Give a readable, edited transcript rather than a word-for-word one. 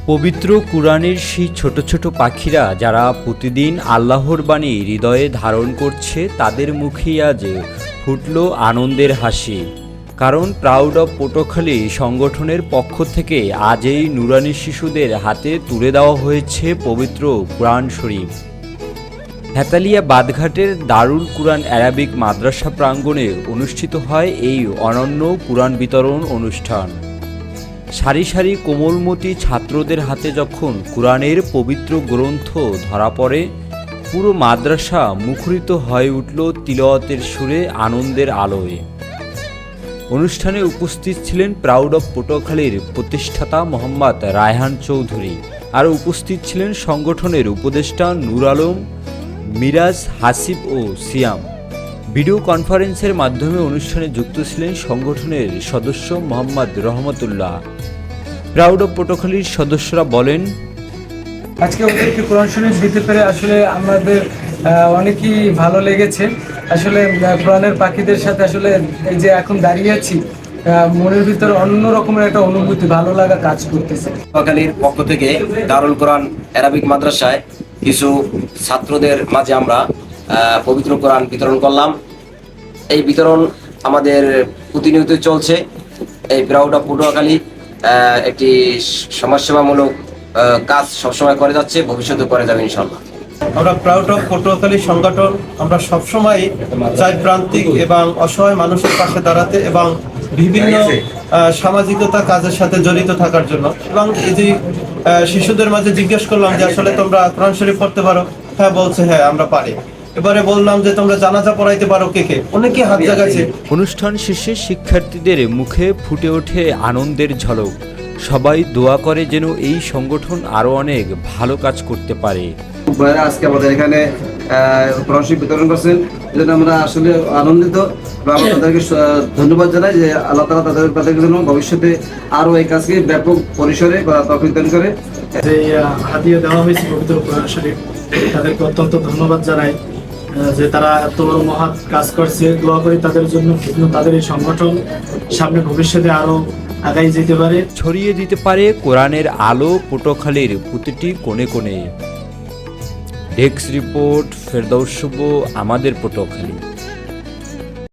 পবিত্র কুরআনের সেই ছোট ছোট পাখিরা যারা প্রতিদিন আল্লাহর বাণী হৃদয়ে ধারণ করছে, তাদের মুখেই আজ ফুটল আনন্দের হাসি। কারণ প্রাউড অফ পটুয়াখালী সংগঠনের পক্ষ থেকে আজ এই নুরানি শিশুদের হাতে তুলে দেওয়া হয়েছে পবিত্র কুরআন শরীফ। হেতালিয়া বাদঘাটের দারুল কুরআন অ্যারাবিক মাদ্রাসা প্রাঙ্গণে অনুষ্ঠিত হয় এই অনন্য কুরআন বিতরণ অনুষ্ঠান। সারি সারি কোমলমতি ছাত্রদের হাতে যখন কুরআনের পবিত্র গ্রন্থ ধরা পড়ে, পুরো মাদ্রাসা মুখরিত হয়ে উঠল তিলাওয়াতের সুরে, আনন্দের আলোয়। অনুষ্ঠানে উপস্থিত ছিলেন প্রাউড অফ পটুয়াখালীর প্রতিষ্ঠাতা মোহাম্মদ রায়হান চৌধুরী। আর উপস্থিত ছিলেন সংগঠনের উপদেষ্টা নূর আলম, মিরাজ, হাসিব ও সিয়াম। ভিডিও কনফারেন্সের মাধ্যমে অনুষ্ঠানে যুক্ত ছিলেন সংগঠনের সদস্য মোহাম্মদ রহমতুল্লাহ। প্রাউড অফ পটুয়াখালীর সদস্যরা বলেন, আজকে ওদেরকে কোরআন শরীফ দিতে পেরে আসলে আমাদের অনেকই ভালো লেগেছে। আসলে কোরআনের পাখিদের সাথে আসলে এই যে এখন দাঁড়িয়ে আছি, মনের ভিতরে অন্য রকমের একটা অনুভূতি, ভালো লাগা কাজ করতেছে। পটুয়াখালীর পক্ষ থেকে দারুল কোরআন অ্যারাবিক মাদ্রাসায় কিছু ছাত্রদের মাঝে আমরা পবিত্র কোরআন বিতরণ করলাম। এই বিতরণ আমাদের প্রতিনিয়ত চলছে। এই প্রাউড অফ পটুয়াখালী একটি সমাজসেবামূলক কাজ সবসময় করে যাচ্ছে, ভবিষ্যতে করে যাবে ইনশাল্লাহ। আমরা প্রাউড অফ পটুয়াখালী সংগঠন আমরা সবসময় চাই প্রান্তিক এবং অসহায় মানুষের পাশে দাঁড়াতে এবং বিভিন্ন সামাজিকতা কাজের সাথে জড়িত থাকার জন্য। এবং এই যে শিশুদের মাঝে জিজ্ঞেস করলাম যে আসলে তোমরা কোরআন শরীফ পড়তে পারো? হ্যাঁ বলছে, হ্যাঁ আমরা পারি। এবারে বললাম যে তোমরা জানাজা পড়াইতে পারো কে কে? অনেকে হাত জাগাইছে। অনুষ্ঠান শেষে শিক্ষার্থীদের মুখে ফুটে ওঠে আনন্দের ঝলক। সবাই দোয়া করে যেন এই সংগঠন আরো অনেক ভালো কাজ করতে পারে। আজকে আমাদের এখানে কোরআন শরীফ বিতরণ করছেন, এজন্য আমরা আসলে আনন্দিত এবং তাদেরকে ধন্যবাদ জানাই যে আল্লাহ তাআলা তাদের জন্য ভবিষ্যতে আরো এই কাজকে ব্যাপক পরিসরে তৌফিক দান করে। যে হাদিয়া দেওয়া হয়েছে পবিত্র কোরআন শরীফ, তাদেরকে অত্যন্ত ধন্যবাদ জানাই যে তারা এত বড় মহৎ কাজ করছে। দোয়া করি তাদের জন্য, তাদের এই সংগঠন সামনে ভবিষ্যতে আরো আগাই যেতে পারে, ছড়িয়ে দিতে পারে কোরআনের আলো পটুয়াখালীর প্রতিটি কোণে কোণে। ডেস্ক রিপোর্ট, ফেরদৌস শুভ, আমাদের পটুয়াখালী।